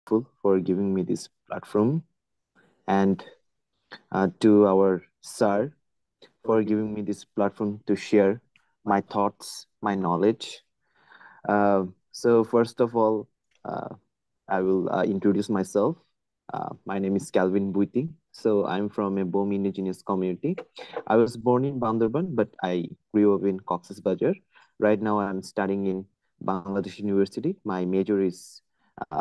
grateful for giving me this platform, and to our sir for giving me this platform to share my thoughts, my knowledge. So first of all, uh, I will introduce myself. My name is Calvin Buiting. So I'm from a Bomi indigenous community. I was born in Bandarban, but I grew up in Cox's Bazar. Right now, I'm studying in Bangladesh University. My major is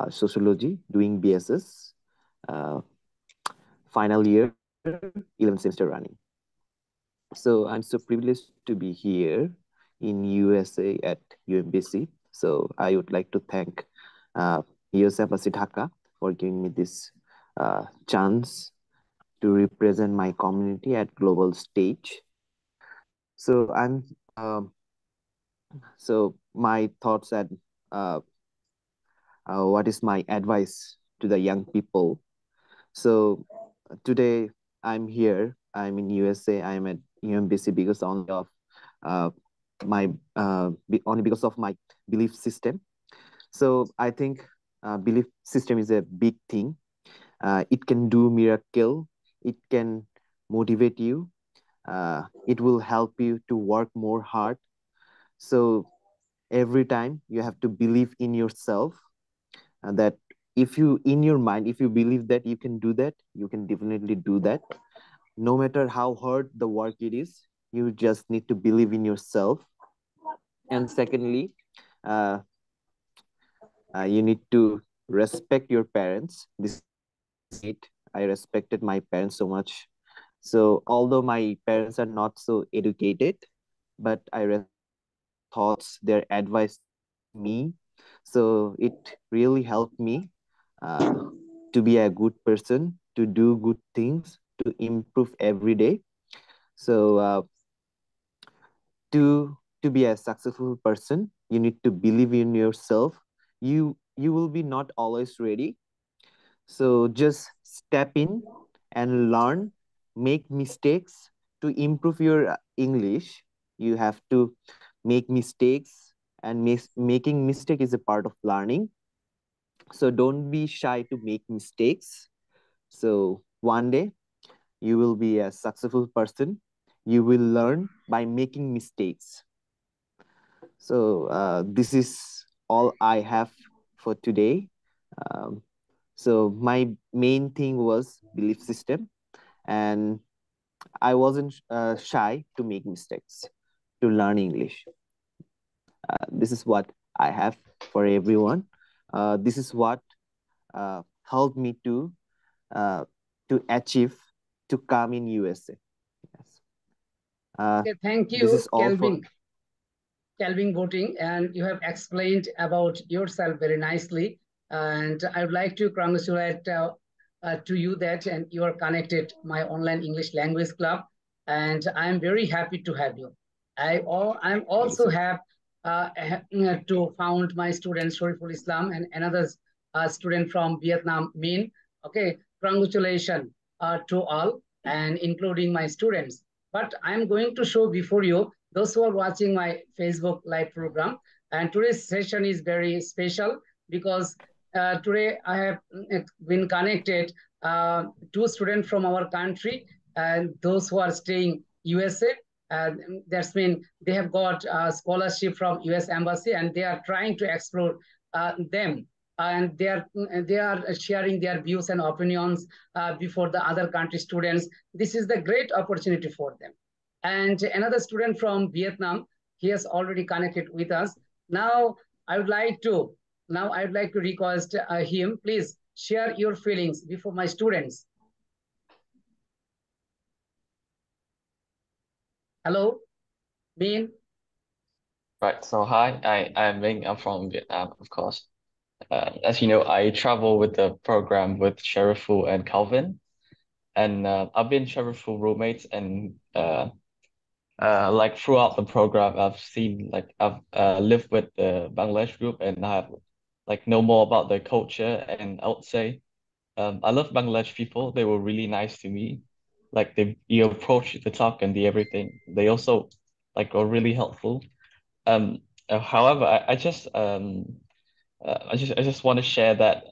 sociology, doing BSS, uh, final year, 11th semester running. So I'm so privileged to be here in USA at UMBC. So I would like to thank US Embassy Dhaka for giving me this chance to represent my community at global stage. So my thoughts and uh, what is my advice to the young people. So today I'm here. I'm in USA. I'm at UMBC because only of uh, only because of my belief system. So I think belief system is a big thing. It can do miracle. It can motivate you. It will help you to work more hard. So every time you have to believe in yourself, that if you in your mind, if you believe that you can do that, you can definitely do that. No matter how hard the work it is, you just need to believe in yourself. And secondly, uh, you need to respect your parents. This is great. I respected my parents so much. So although my parents are not so educated, but I respect their thoughts, their advice to me. So it really helped me uh, to be a good person, to do good things, to improve every day. So to be a successful person, you need to believe in yourself. You will be not always ready, so just step in and learn, make mistakes to improve your English. You have to make mistakes, and making mistake is a part of learning. So don't be shy to make mistakes. So one day you will be a successful person. You will learn by making mistakes. So this is all I have for today. Um, so my main thing was belief system, and I wasn't shy to make mistakes, to learn English. This is what I have for everyone. This is what helped me uh, to achieve to come in USA. Yes. Uh, Okay, thank this you, is all for. Calvin Voting, and you have explained about yourself very nicely. And I would like to congratulate to you that and you are connected my online English language club, and I am very happy to have you. I'm Thank you also so much. have to found my student Shariful Islam and another student from Vietnam, Min. Okay, congratulations to all and including my students. But I'm going to show before you those who are watching my Facebook live program. And today's session is very special because today I have been connected two students from our country and those who are staying USA. That's mean they have got a scholarship from US Embassy and they are trying to explore them. And they are sharing their views and opinions before the other country students. This is the great opportunity for them. And another student from Vietnam, he has already connected with us. Now I would like to request him, please share your feelings before my students. Hello, Min. Right. So hi, I'm Ming. I'm from Vietnam, of course. As you know, I travel with the program with Sherifu and Calvin, and I've been Sherifu roommates, and like throughout the program, I've lived with the Bangladesh group, and I've like know more about the culture, and I would say I love Bangladesh people. They were really nice to me. Like you approach the talk and the everything. They also like were really helpful. Um, however, I just want to share that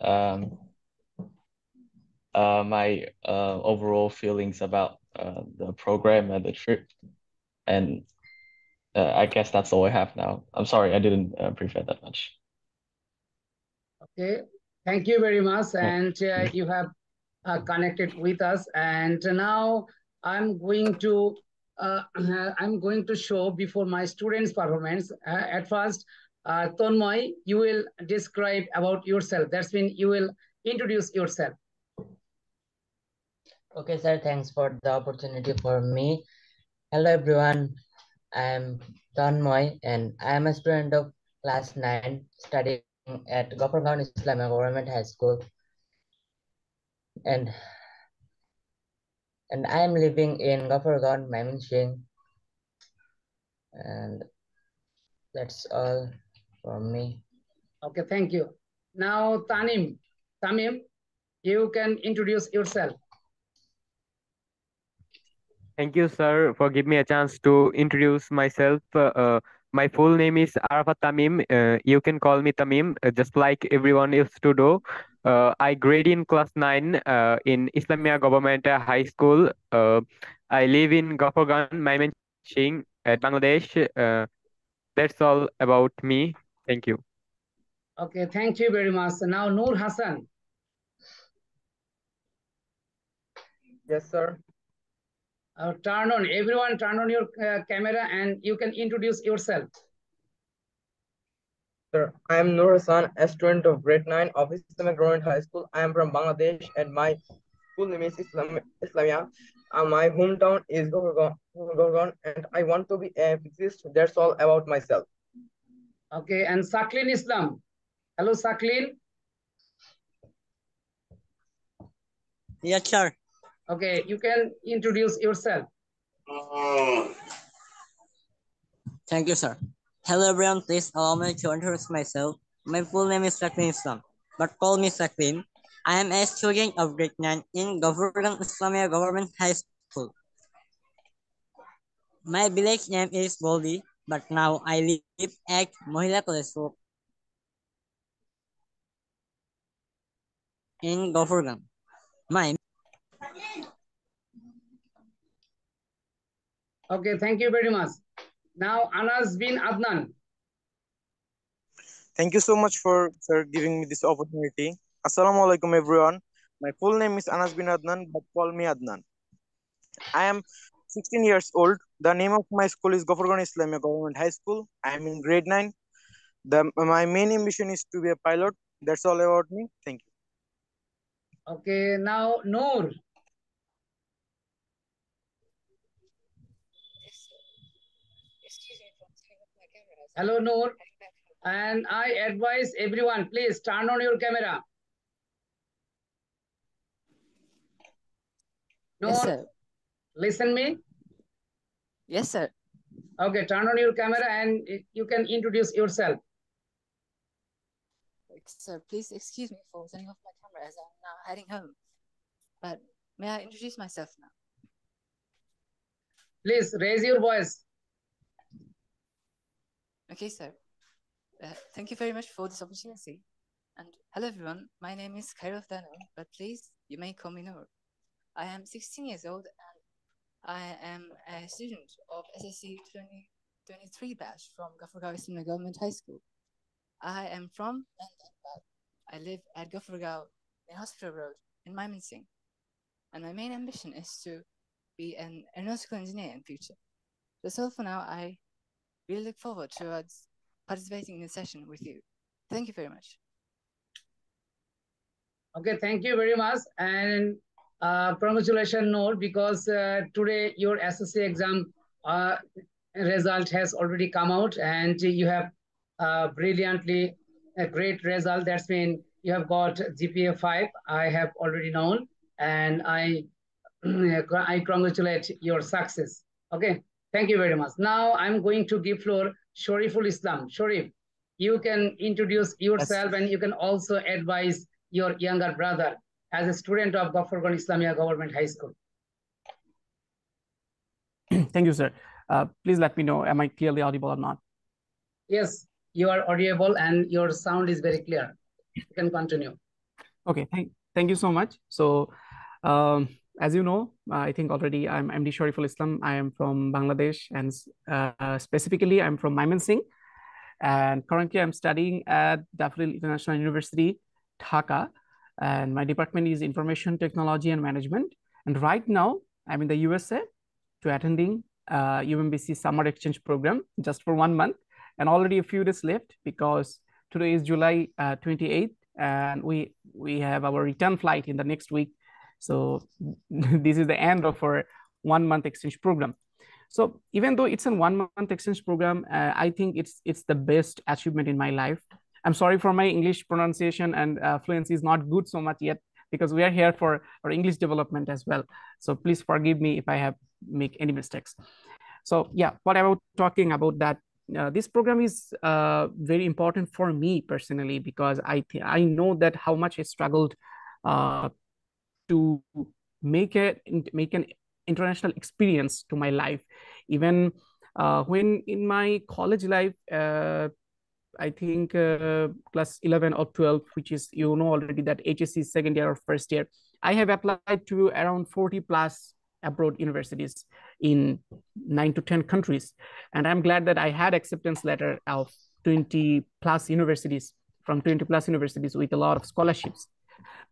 my overall feelings about the program and the trip. And I guess that's all I have now. I'm sorry, I didn't prepare that much. Okay, thank you very much, Right. and you have connected with us. And now I'm going to I'm going to show before my students' performance. At first, Tonmoy, you will describe about yourself. That's mean you will introduce yourself. Okay, sir. Thanks for the opportunity for me. Hello, everyone. I am Tanmoy, and I am a student of class 9 studying at Gopalgaon Islamic Government High School. And I am living in Gopalgaon, Mymensingh. And that's all from me. Okay, thank you. Now, Tamim, you can introduce yourself. Thank you, sir, for giving me a chance to introduce myself. My full name is Arafat Tamim. You can call me Tamim, just like everyone used to do. I grade in class 9 in Islamia Government High School. I live in Gopalgaon, Mymensingh, at Bangladesh. That's all about me. Thank you. Okay, thank you very much. Now, Noor Hassan. Yes, sir. Everyone turn on your camera and you can introduce yourself. Sir, I am Nur Hassan, a student of grade 9 of Islamic Government High School. I am from Bangladesh and my school name is Islamia. My hometown is Gopalgaon and I want to be a physicist. That's all about myself. Okay, and Saklin Islam. Hello, Saklin. Yes, sir. Okay, you can introduce yourself. Thank you, sir. Hello, everyone. Please allow me to introduce myself. My full name is Saklin Islam, but call me Saklin. I am a student of grade 9 in Gopalgaon Islamia Government High School. My village name is Boldi, but now I live at Mohila College in Gopalgaon. Okay, thank you very much. Now, Anas bin Adnan. Thank you so much for giving me this opportunity. Assalamu alaikum everyone. My full name is Anas bin Adnan, but call me Adnan. I am 16 years old. The name of my school is Gopalgaon Islamic Government High School. I am in grade 9. My main ambition is to be a pilot. That's all about me. Thank you. Okay, now Noor. Hello, Noor. And I advise everyone, please turn on your camera. Noor, Yes, sir. listen me. Yes, sir. Okay, turn on your camera and you can introduce yourself. Sir, please excuse me for turning off my camera as I'm now heading home. But may I introduce myself now? Please raise your voice. Okay, sir. Thank you very much for this opportunity. And hello, everyone. My name is Khairul Dano, but please, you may call me Noor. I am 16 years old and I am a student of SSC 2023 batch from Gopalgaon Islamic Government High School. I am from London, but I live at Gopalgaon in Hospital Road in Mymensingh. And my main ambition is to be an aeronautical engineer in future. That's all for now. I really look forward towards participating in the session with you. Thank you very much. Okay, thank you very much. And congratulations, Noor, because today your SSC exam result has already come out and you have brilliantly a great result. That's mean you have got GPA 5. I have already known, and I congratulate your success. Okay, thank you very much. Now I'm going to give floor Shariful Islam. Sharif, you can introduce yourself and you can also advise your younger brother as a student of Gopalgaon Islamia Government High School. Thank you, sir. Please let me know, am I clearly audible or not? Yes, you are audible and your sound is very clear. You can continue. Okay, thank you so much. So As you know, I think already I'm MD Shariful Islam. I am from Bangladesh, and specifically I'm from Mymensingh. And currently I'm studying at Daffodil International University, Dhaka. And my department is Information Technology and Management. And right now I'm in the USA to attending UMBC summer exchange program just for 1 month, and already a few days left because today is July 28th, and we have our return flight in the next week. So this is the end of our 1 month exchange program. So even though it's a 1 month exchange program, I think it's the best achievement in my life. I'm sorry for my English pronunciation and fluency is not good so much yet, because we are here for our English development as well. So please forgive me if I have make any mistakes. So yeah, what about talking about that? This program is very important for me personally, because I know that how much I struggled to make an international experience to my life. Even when in my college life, I think class 11 or 12, which is, you know already that HSC second year or first year, I have applied to around 40 plus abroad universities in 9 to 10 countries. And I'm glad that I had acceptance letter of 20 plus universities, from 20 plus universities with a lot of scholarships.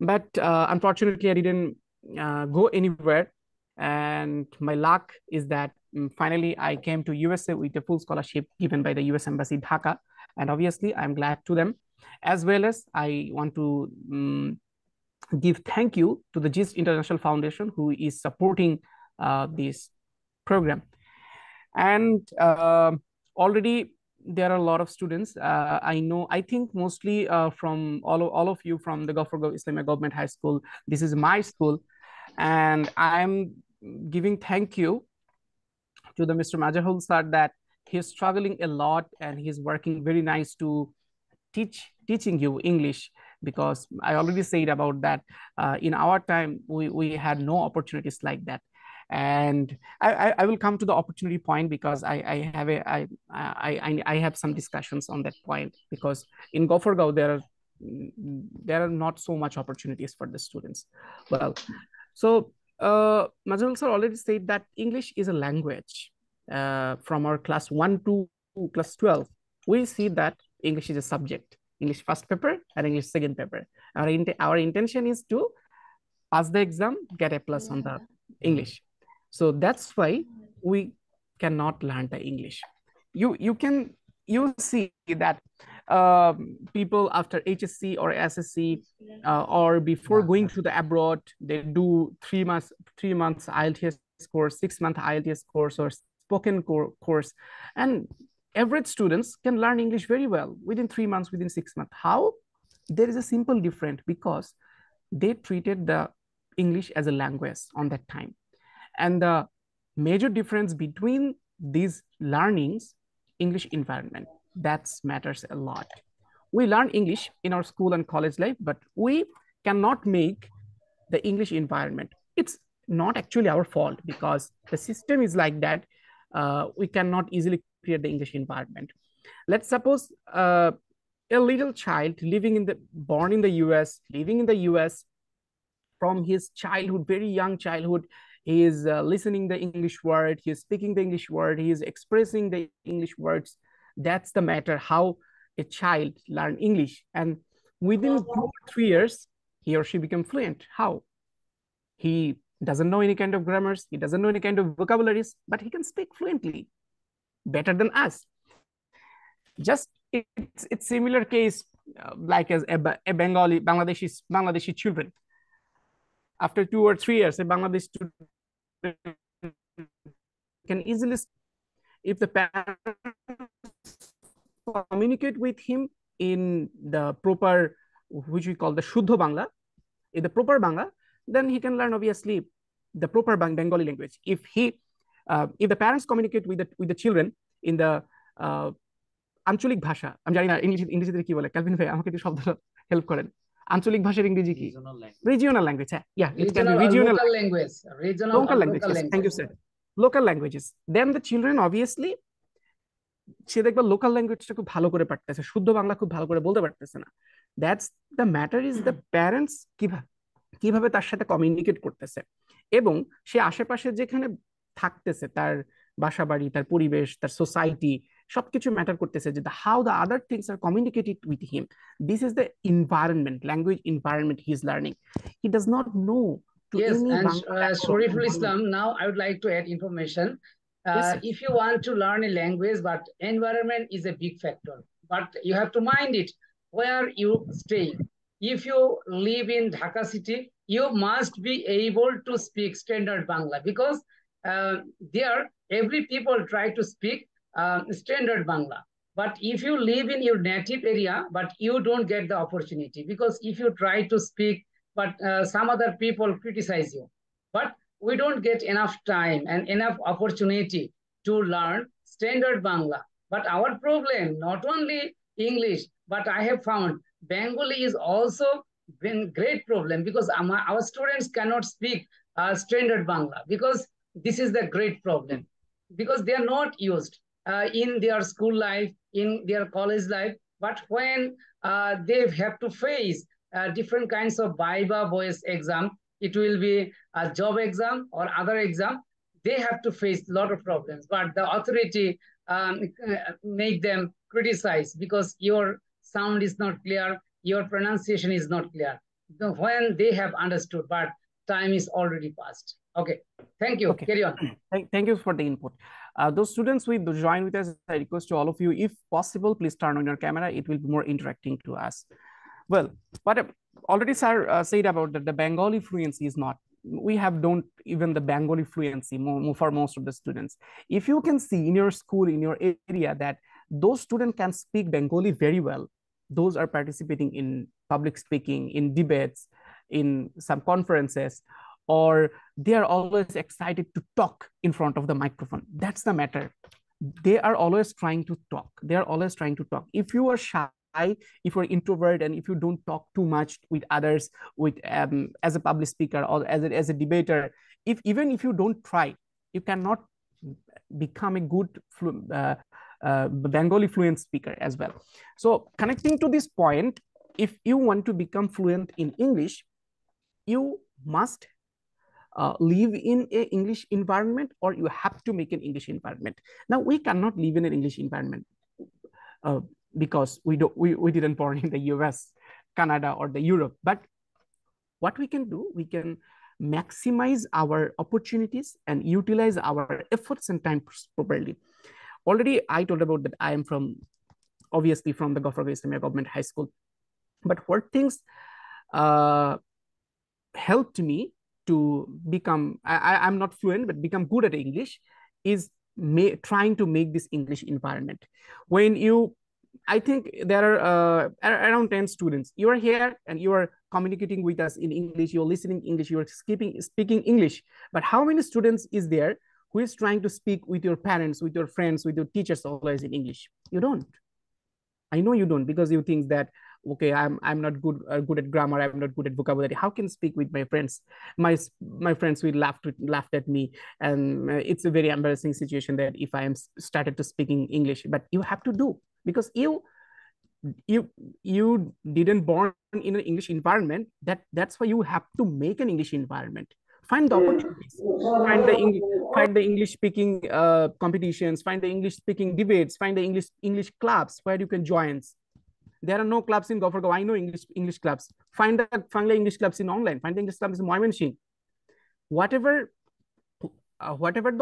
But unfortunately, I didn't go anywhere. And my luck is that finally I came to USA with a full scholarship given by the US Embassy Dhaka. And obviously, I'm glad to them. As well as I want to give thank you to the GIST International Foundation, who is supporting this program. And already there are a lot of students. I think mostly from all of you from the Ghaffar Islamic Government High School. This is my school. And I'm giving thank you to the Mr. Mazaharul sir, that he's struggling a lot and he's working very nice to teaching you English, because I already said about that. In our time, we had no opportunities like that. And I will come to the opportunity point, because I have some discussions on that point, because in Gophergaon there are not so much opportunities for the students. Well, so Mazaharul sir already said that English is a language. From our class 1 to class 12, we see that English is a subject. English first paper and English second paper. Our intention is to pass the exam, get a plus on the English. So that's why we cannot learn the English. You see that people after HSC or SSC or before going to the abroad, they do 3 months IELTS course, 6-month IELTS course, or spoken course, and average students can learn English very well within 3 months, within 6 months. How? There is a simple difference, because they treated the English as a language on that time. And the major difference between these learnings, English environment, that matters a lot. We learn English in our school and college life, but we cannot make the English environment. It's not actually our fault, because the system is like that. We cannot easily create the English environment. Let's suppose a little child born in the US, living in the US, from his childhood, very young childhood, he is listening the English word, he is speaking the English word, he is expressing the English words. That's the matter, how a child learn English. And within 2 or 3 years, he or she become fluent. How? He doesn't know any kind of grammars, he doesn't know any kind of vocabularies, but he can speak fluently, better than us. Just it's similar case like as a Bangladeshi children. After 2 or 3 years, a Bangladeshi student can easily, if the parents communicate with him in the proper, which we call the Shuddha Bangla, in the proper Bangla, then he can learn obviously the proper Bengali language. If the parents communicate with the children in the আঞ্চলিক ভাষা, আমি জানি না ইংরেজিতে কি বলে, Calvin ভাই আমাকে একটু শব্দটা হেল্প করেন। আঞ্চলিক ভাষার ইংরেজি কি? Regional language. হ্যাঁ, yeah, it can be regional language, local language. Thank you sir. Local languages, then the children obviously সে দেখবে লোকাল ল্যাঙ্গুয়েজটা খুব ভালো করে পারতেছে, শুদ্ধ বাংলা খুব ভালো করে বলতে পারতেছে না। That's the matter, is the parents কিভাবে তার সাথে কমিউনিকেট করতেছে, এবং সে আশেপাশে যেখানে থাকতেছে তার বাসা বাড়ি, তার পরিবেশ, তার সোসাইটি, সবকিছু ম্যাটার করতেছে, যে how the other things are communicated with him. This is the environment, language environment he is learning. He does not know to Yes, any and Bangla platform Shariful environment. Islam, now I would like to add information. Yes, sir. If you want to learn a language, but environment is a big factor, but you have to mind it where you staying. If you live in Dhaka city, you must be able to speak standard Bangla, because there every people try to speak standard Bangla. But if you live in your native area, but you don't get the opportunity, because if you try to speak, but some other people criticize you. But we don't get enough time and enough opportunity to learn standard Bangla. But our problem, not only English, but I have found Bengali is also been great problem, because our students cannot speak standard Bangla, because this is the great problem, because they are not used in their school life, in their college life. But when they have to face different kinds of Viva voice exam, it will be a job exam or other exam, they have to face a lot of problems. But the authority make them criticize, because your sound is not clear, your pronunciation is not clear. When they have understood, but time is already passed. Okay, thank you. Okay. Carry on. Thank you for the input. Those students who join with us, I request to all of you, if possible, please turn on your camera. It will be more interacting to us. Well, but already sir said about that the Bengali fluency is not. We don't even the Bengali fluency for most of the students. If you can see in your school, in your area, that those students can speak Bengali very well, those are participating in public speaking, in debates, in some conferences, or they are always excited to talk in front of the microphone. That's the matter. They are always trying to talk. They are always trying to talk. If you are shy, if you're introvert, and if you don't talk too much with others, with as a public speaker or as a debater, even if you don't try, you cannot become a good Bengali fluent speaker as well. So connecting to this point, if you want to become fluent in English, you must live in an English environment, or you have to make an English environment. Now we cannot live in an English environment because we didn't born in the US, Canada, or the Europe. But what we can do, we can maximize our opportunities and utilize our efforts and time properly. Already I told about that I am obviously from the Gopher Islamia Government High School. But what things helped me to become, I'm not fluent, but become good at English, is trying to make this English environment. I think there are around 10 students. You are here and you are communicating with us in English, you're listening English, you're speaking English. But how many students is there who is trying to speak with your parents, with your friends, with your teachers always in English? You don't. I know you don't, because you think that, okay, I'm not good at grammar, I'm not good at vocabulary. How can I speak with my friends? My friends will laugh at me, and it's a very embarrassing situation that if I am started to speaking English. But you have to do, because you didn't born in an English environment. That's why you have to make an English environment. Find the opportunities, find the English speaking competitions, find the English speaking debates, find the English clubs where you can join. There are no clubs in Gopher. I know English clubs. Find the English clubs in online. Find the English clubs in Moymanshing. Whatever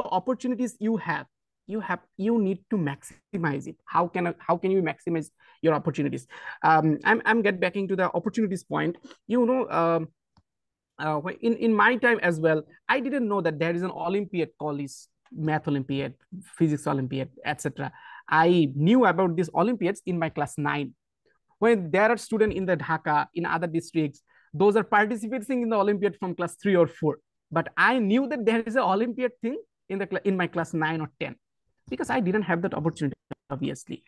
the opportunities you have, you need to maximize it. How can you maximize your opportunities? I'm get back into the opportunities point. In my time as well, I didn't know that there is an Olympiad called Math Olympiad, Physics Olympiad, etc. I knew about these Olympiads in my class 9. When there are students in the Dhaka, in other districts, those are participating in the Olympiad from class 3 or 4. But I knew that there is an Olympiad thing in my class 9 or 10, because I didn't have that opportunity, obviously.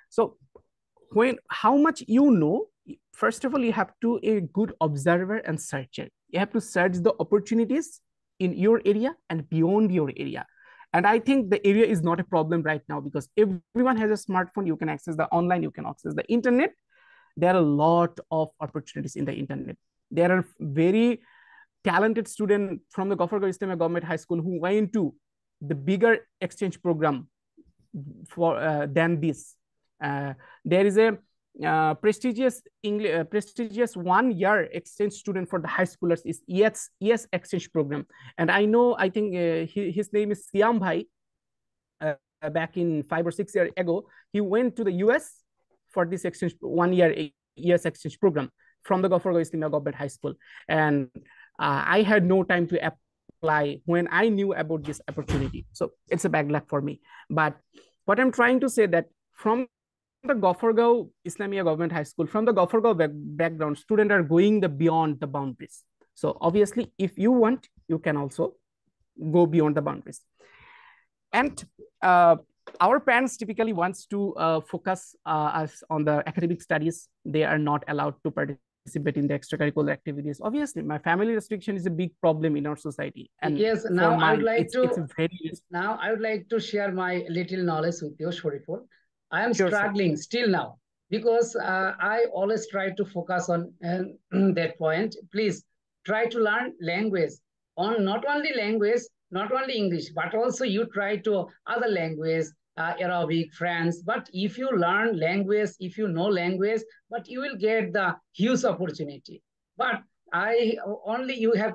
So how much you know, first of all, you have to be a good observer and searcher. You have to search the opportunities in your area and beyond your area. And I think the area is not a problem right now, because everyone has a smartphone. You can access the online, you can access the internet. There are a lot of opportunities in the internet. There are very talented student from the Goffergaon Islamic Government High School who went to the bigger exchange program for than this. There is a prestigious English, prestigious 1 year exchange student for the high schoolers is ES exchange program, and I think his name is Siam Bhai. Back in 5 or 6 years ago, he went to the US for this exchange 1 year ES exchange program from the Goffergaon Islamic Government High School, and I had no time to apply when I knew about this opportunity. So it's a bad luck for me. But what I'm trying to say that from the Goffergaon Islamia Government High School, from the Goffergaon background, students are going the beyond the boundaries. So obviously, if you want, you can also go beyond the boundaries. And our parents typically wants to focus us on the academic studies. They are not allowed to participate in the extracurricular activities. Obviously, my family restriction is a big problem in our society. And yes, now I would like it's very now I would like to share my little knowledge with you, Shariful. I am Sure, struggling still now because I always try to focus on that point. Please try to learn language on not only language, not only English, but also you try to other language, Arabic, French. But if you learn language, if you know language, but you will get the huge opportunity. But I only you have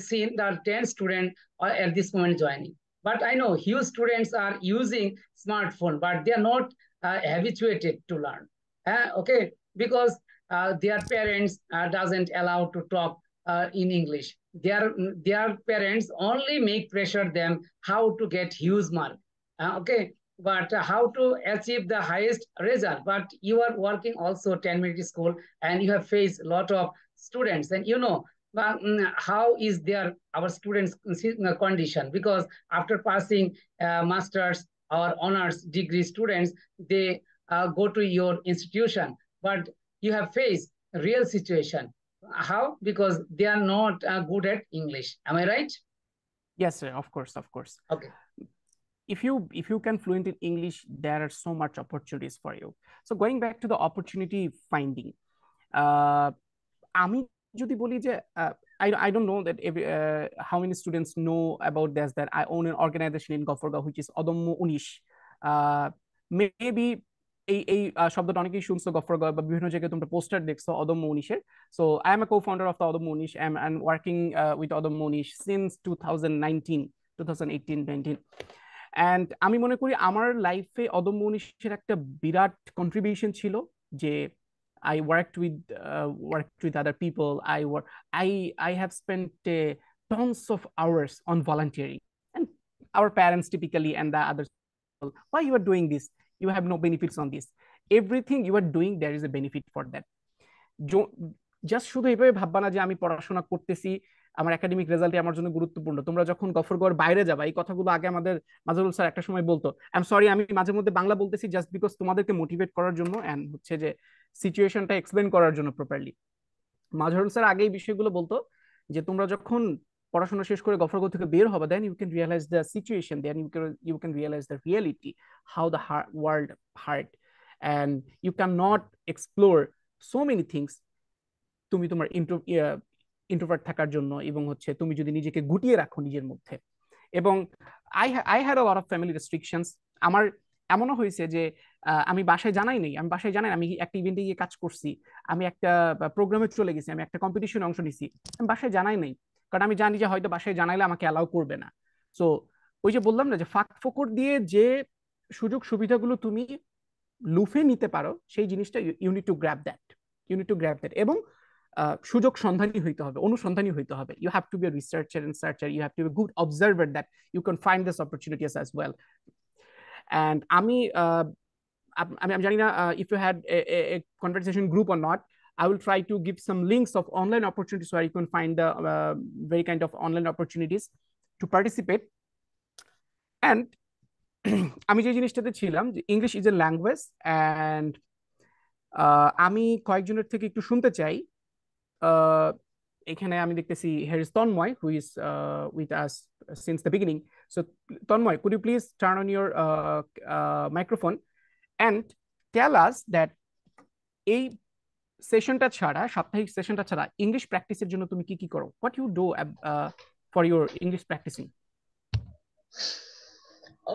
seen the 10 students at this moment joining. But I know huge students are using smartphone, but they are not habituated to learn. Okay, because their parents doesn't allow to talk in English. Their parents only make pressure them how to get huge mark. Okay, but how to achieve the highest result. But you are working also 10-minute school and you have faced a lot of students, and you know how is our students condition, because after passing masters or honors degree students, they go to your institution, but you have faced real situation. How? Because they are not good at English. Am I right? Yes, sir. Of course, of course. Okay. If you can fluent in English, there are so much opportunities for you. So going back to the opportunity finding, আমি যদি বলি যে I don't know that how many students know about this, that I own an organization in Goffergaon which is অদম্য 19. Maybe এই শব্দটা অনেকেই শুনছো গফরগাঁও বা বিভিন্ন জায়গায় তোমরা পোস্টার দেখছো অদম্য 19-এর। So I am a co-founder of the অদম্য 19 and working with অদম্য 19 since 2018-19, and আমি মনে করি আমার লাইফে অদম্য 19-এর একটা বিরাট কন্ট্রিবিউশন ছিল যে I worked with other people. I have spent tons of hours on volunteering, and our parents typically and the others, why you are doing this? You have no benefits on this. Everything you are doing, there is a benefit for that. Just শুধু এইভাবে ভাববা না যে আমি পড়াশোনা করতেছি, আমার academic রেজাল্টই আমার জন্য গুরুত্বপূর্ণ। তোমরা যখন গফরগাঁওর বাইরে যাবা, এই কথাগুলো আগে আমাদের মাজারুল স্যার একটা সময় বলতো। আই এম সরি, আমি মাঝে মধ্যে বাংলা বলতেছি জাস্ট বিকজ তোমাদেরকে মোটিভেট করার জন্য এন্ড হচ্ছে যে সিচুয়েশনটা এক্সপ্লেন করার জন্য প্রপারলি। মাজারুল স্যার আগে এই বিষয়গুলো বলতো যে তোমরা যখন পড়াশোনা শেষ করে গফরগাঁও থেকে বের হবা, then you can realise the situation, then you can realise the reality, how the world hard, and you can not explore so many things তুমি তোমার ইন্ট্রোভার্ট থাকার জন্য, এবং হচ্ছে তুমি যদি নিজেকে গুটিয়ে রাখো নিজের মধ্যে। এবং I had a lot of family restrictions. আমার এমনও হয়েছে যে আমি বাসায় জানাই নেই, আমি একটা ইভেন্টে গিয়ে কাজ করছি, আমি একটা প্রোগ্রামে চলে গেছি, আমি একটা কম্পিটিশনে অংশ নিছি, আমি বাসায় জানাই নেই, কারণ আমি জানি যে হয়তো বাসায় জানাইলে আমাকে অ্যালাউ করবে না। সো ওই যে বললাম না যে ফাঁক ফোকর দিয়ে যে সুযোগ সুবিধাগুলো তুমি লুফে নিতে পারো, সেই জিনিসটা you need to grab that, এবং সুযোগ সন্ধানী হইতে হবে, অনুসন্ধানী হইতে হবে। You have to be a researcher and searcher, you have to be good observer that you can find this opportunities as well. And আমি জানি না if you had a conversation group or not. I will try to give some links of online opportunities where you can find the very kind of online opportunities to participate. And আমি যে জিনিসটাতে ছিলাম যে English is a language, and আমি কয়েকজনের থেকে একটু শুনতে চাই। এখানে আমি দেখতেছি here is Tanmoy who is with us since the beginning. So Tanmoy, could you please turn on your microphone and tell us that এই সেশনটা ছাড়া, সাপ্তাহিক সেশনটা ছাড়া ইংলিশ প্র্যাকটিসের জন্য তুমি কি কি করো? What you do for your English practicing?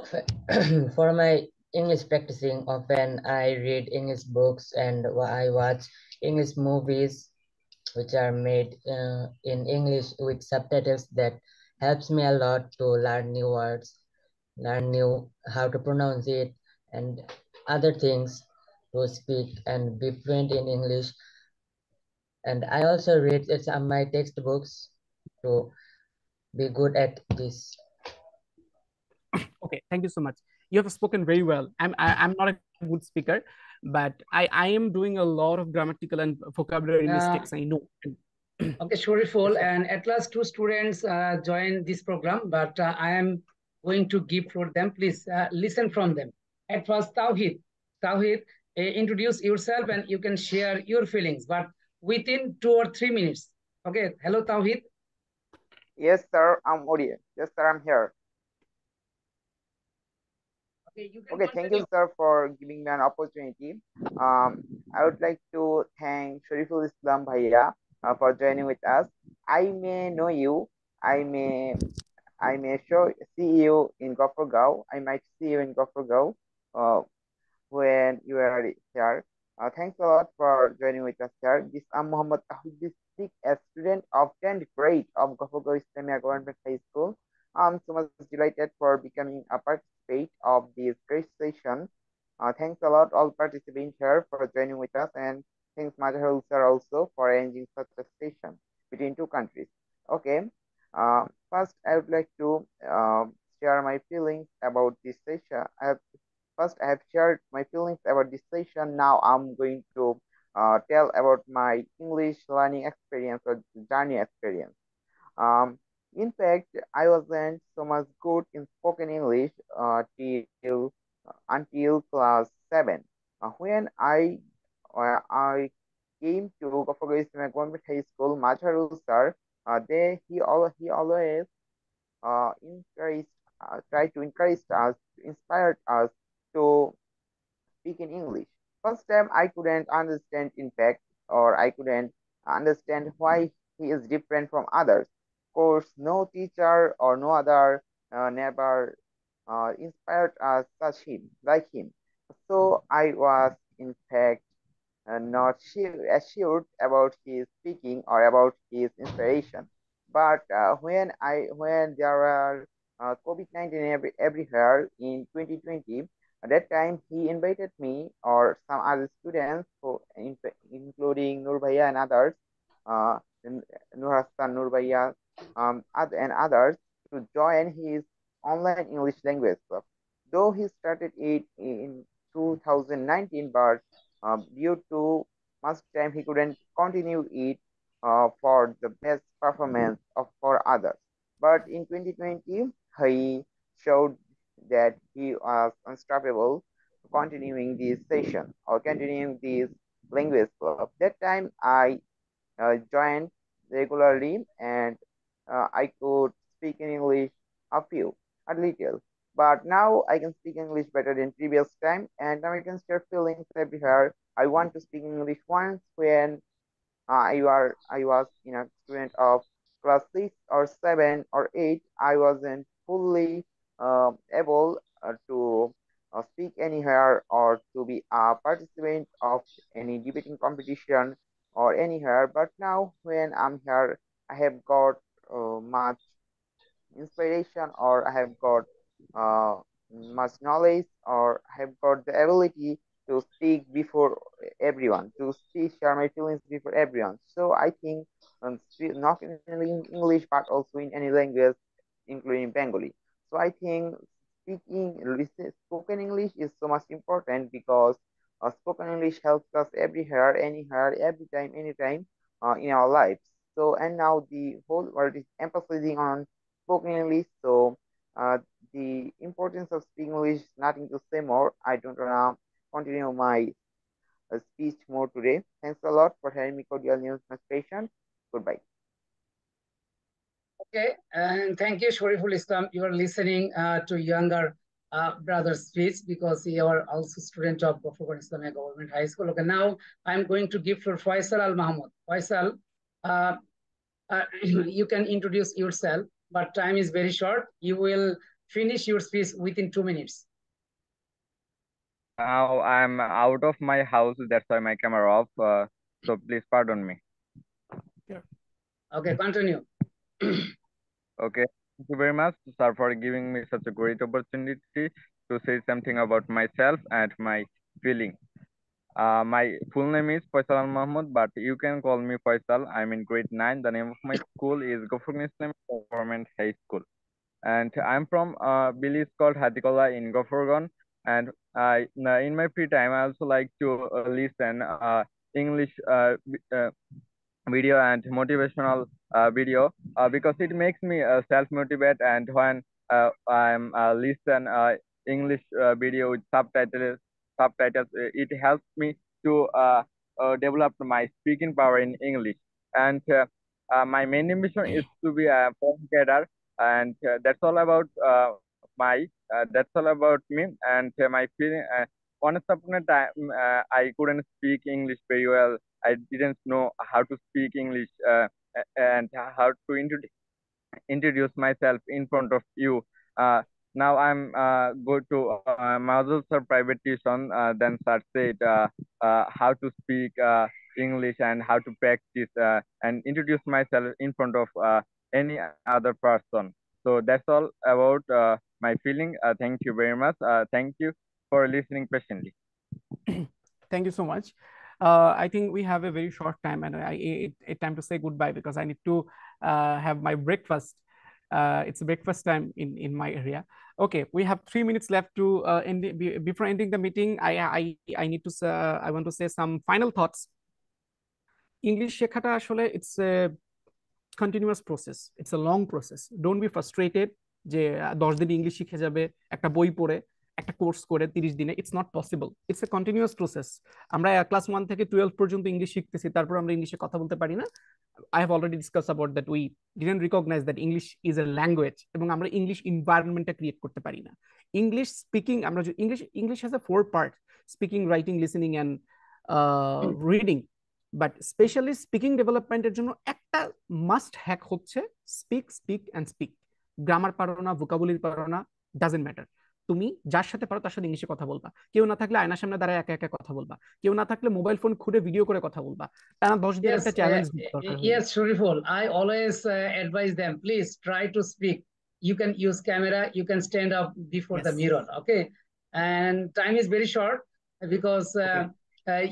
Often, for my English practicing, often I read English books and I watch English movies which are made in English with subtitles. That helps me a lot to learn new words, learn new how to pronounce it, and other things to speak and be fluent in English. And I also read my textbooks to be good at this. Okay, thank you so much. You have spoken very well. I'm not a good speaker, but I am doing a lot of grammatical and vocabulary mistakes, I know. Okay, Shoriful, and at last two students join this program, but I am going to give for them. Please listen from them. At first, Tawhid. Tawhid, introduce yourself and you can share your feelings, but within 2 or 3 minutes. Okay, hello, Tawhid. Yes, sir, I'm audio. Yes, sir, I'm here. Okay, you can Okay, thank you, continue. sir, for giving me an opportunity. I would like to thank Shariful Islam Bhaiya for joining with us. I may know you. I may see you in Gofurgaon. I might see you in Gofurgaon when you are here. Thanks a lot for joining with us here. This I'm Muhammad Tahud Bistik, a student of 10th grade of Gofurgaon Islamia Government High School. I'm so much delighted for becoming a participant of this great session. Thanks a lot all participants here for joining with us, and thanks Mazaharul sir also for arranging such a session between two countries. Okay. First, I would like to share my feelings about this session. I have shared my feelings about this session. Now I'm going to tell about my English learning experience or journey experience. Um, in fact, I wasn't so much good in spoken English till until class 7. When I came to Gopher Government High School, Mazaharul sir, he always encouraged, tried to encourage us, inspired us to speak in English. First time I couldn't understand in fact, or I couldn't understand why he is different from others. Of course, no teacher or no other never inspired us such him like him. So I was in fact not assured about his speaking or about his inspiration. But when there are COVID-19 everywhere in 2020, at that time he invited me or some other students, including Nur Bhaiya and others, uh, Nur Hassan, Nur Bhaiya, and others, to join his online English language club. Though he started it in 2019, but due to much time he couldn't continue it for the best performance of for others. But in 2020, he showed that he was unstoppable, continuing this session or continuing this language club. That time I joined regularly, and I could speak in English a little. But now I can speak English better than previous time, and now I can share feelings everywhere. I want to speak English once when I was in a student of class 6 or 7 or 8. I wasn't fully able to speak anywhere or to be a participant of any debating competition or anywhere. But now when I'm here, I have got much inspiration, or I have got uh, much knowledge, or I have got the ability to speak before everyone, to speak, share my feelings before everyone. So I think not only in English but also in any language, including Bengali. So I think spoken English is so much important because spoken English helps us everywhere, anywhere, every time, anytime in our lives. So and now the whole world is emphasizing on spoken English. So uh, the importance of speaking English is nothing to say more. I don't wanna continue my speech more today. Thanks a lot for having me. Cordial news, my patient. Goodbye. Okay, and thank you, Shoriful Islam. You are listening to younger brother's speech because you are also student of Gofurgan Islamic Government High School. Okay, now I'm going to give for Faisal Al Mahmoud. Faisal, you can introduce yourself, but time is very short. You will finish your speech within 2 minutes. Now I'm out of my house, that's why my camera off. So please pardon me. Okay, continue. Okay, thank you very much, sir, for giving me such a great opportunity to say something about myself and my feeling. My full name is Faisal Al Mahmoud, but you can call me Faisal. I'm in grade 9. The name of my school is Gofurgan Islamic Government High School. And I'm from a village called Hatikola in Gofurgan. And in my free time, I also like to listen English video and motivational video because it makes me self-motivate. And when I'm listen English video with subtitles, it helps me to develop my speaking power in English. And my main ambition is to be a communicator, and that's all about me and my feeling. Once upon a time, I couldn't speak English very well. I didn't know how to speak English and how to introduce myself in front of you. Now I'm go to Mazaharul sir private tuition. Then sir said how to speak English and how to practice and introduce myself in front of any other person. So that's all about my feeling. Thank you very much. Thank you for listening patiently. Thank you so much. I think we have a very short time, and it's time to say goodbye because I need to have my breakfast. It's breakfast time in my area. Okay, we have 3 minutes left to before ending the meeting. I need to I want to say some final thoughts. English শেখাটা আসলে it's a continuous process. It's a long process. Don't be frustrated যে 10 দিন English শিখে যাবে একটা বই পড়ে একটা কোর্স করে 30 দিনে। It's not possible. It's a continuous process. আমরা ক্লাস 1 থেকে 12 পর্যন্ত ইংলিশ শিখতেছি, তারপর আমরা ইংলিশে কথা বলতে পারি না। I have already discussed about that. We didn't recognize that English is a language এবং আমরা ইংলিশ এনভায়রনমেন্টটা ক্রিয়েট করতে পারি না। ইংলিশ স্পিকিং আমরা English has a 4 part: speaking, writing, listening and reading. But specially speaking ডেভেলপমেন্টের জন্য একটা মাস্ট হ্যাক হচ্ছে speak, speak and speak. Grammar পারো না, ভোকাবুলারি পারো না, ডাজন্ট ম্যাটার। তুমি যার সাথে পারো তার সাথে ইংলিশে কথা বলবা। কেউ না থাকলে আয়নার সামনে দাঁড়ায় একা একা কথা বলবা। কেউ না থাকলে মোবাইল ফোন খুলে ভিডিও করে কথা বলবা। টানা 10 দিনের একটা চ্যালেঞ্জ দরকার। Yes, Shariful, I always advise them, please try to speak. You can use camera, you can stand up before the mirror, okay? And time is very short because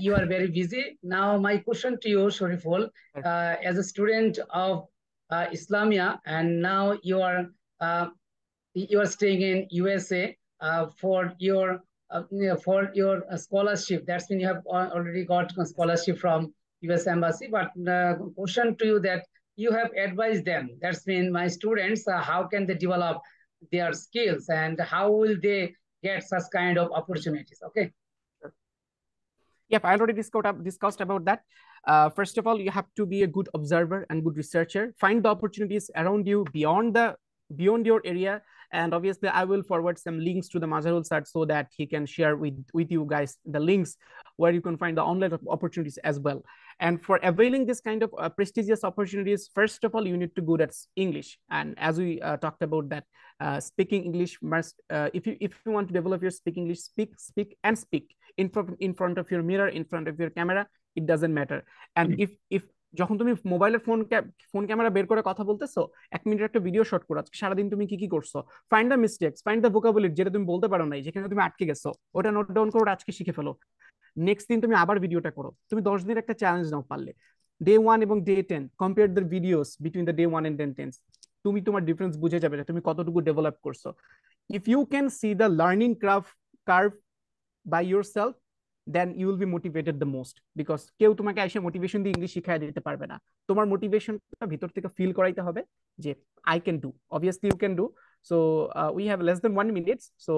you are very busy. Now my question to you, Shariful, as a student of Islamia, and now you are staying in USA for your scholarship. That's when you have already got a scholarship from US Embassy. But question to you that you have advised them. That's mean my students, how can they develop their skills and how will they get such kind of opportunities? Okay. Yep, I already discussed about that. First of all, you have to be a good observer and good researcher. Find the opportunities around you beyond your area. And obviously, I will forward some links to the Mazaharul site so that he can share with you guys the links where you can find the online opportunities as well. And for availing this kind of prestigious opportunities, first of all, you need to good at English. And as we talked about that, speaking English must, if you want to develop your speaking English, speak and speak in front of your mirror, in front of your camera. It doesn't matter. And if যখন তুমি মোবাইলের phone camera বের করে কথা বলতেছো, 1 মিনিটের একটা video shot করো, আজকে সারাদিন তুমি কি কি করছো, find the mistakes, find the vocabulary যেটা তুমি বলতে পারো নাই, যেখানে তুমি আটকে গেছো, ওটা নোট ডাউন করো, আজকে শিখে ফেলো। নেক্সট দিন তুমি আবার ভিডিওটা করো। তুমি 10 দিনের একটা চ্যালেঞ্জ নাও পারলে। ডে 1 এবং day 10 compare the videos between the day 1 and day 10। তুমি তোমার ডিফারেন্স বুঝে যাবে তুমি কতটুকু ডেভেলপ করছো। If you can see the learning curve by yourself, then you will be motivated the most, because কেউ তোমাকে এসে মোটিভেশন দিয়ে ইংলিশ শিখায় দিতে পারবে না। তোমার মোটিভেশনটা ভিতর থেকে ফিল করাইতে হবে যে I can do. Obviously you can do. So we have less than 1 minute, so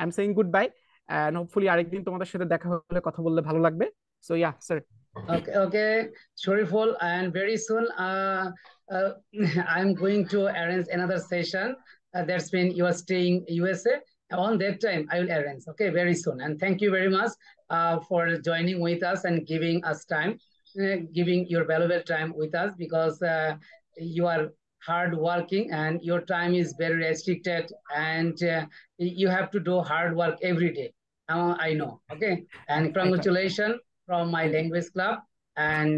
I'm saying goodbye and hopefully আরেকদিন তোমাদের সাথে দেখা হলে কথা বললে ভালো লাগবে। So yeah, sir. Okay, Shariful, and very soon I'm going to arrange another session. That's when you are staying USA. on that time I will arrange, okay, very soon. And thank you very much for joining with us and giving us time, giving your valuable time with us, because you are hard working and your time is very restricted, and you have to do hard work every day. I know, okay. And I try. congratulations from my Thank you. language club. And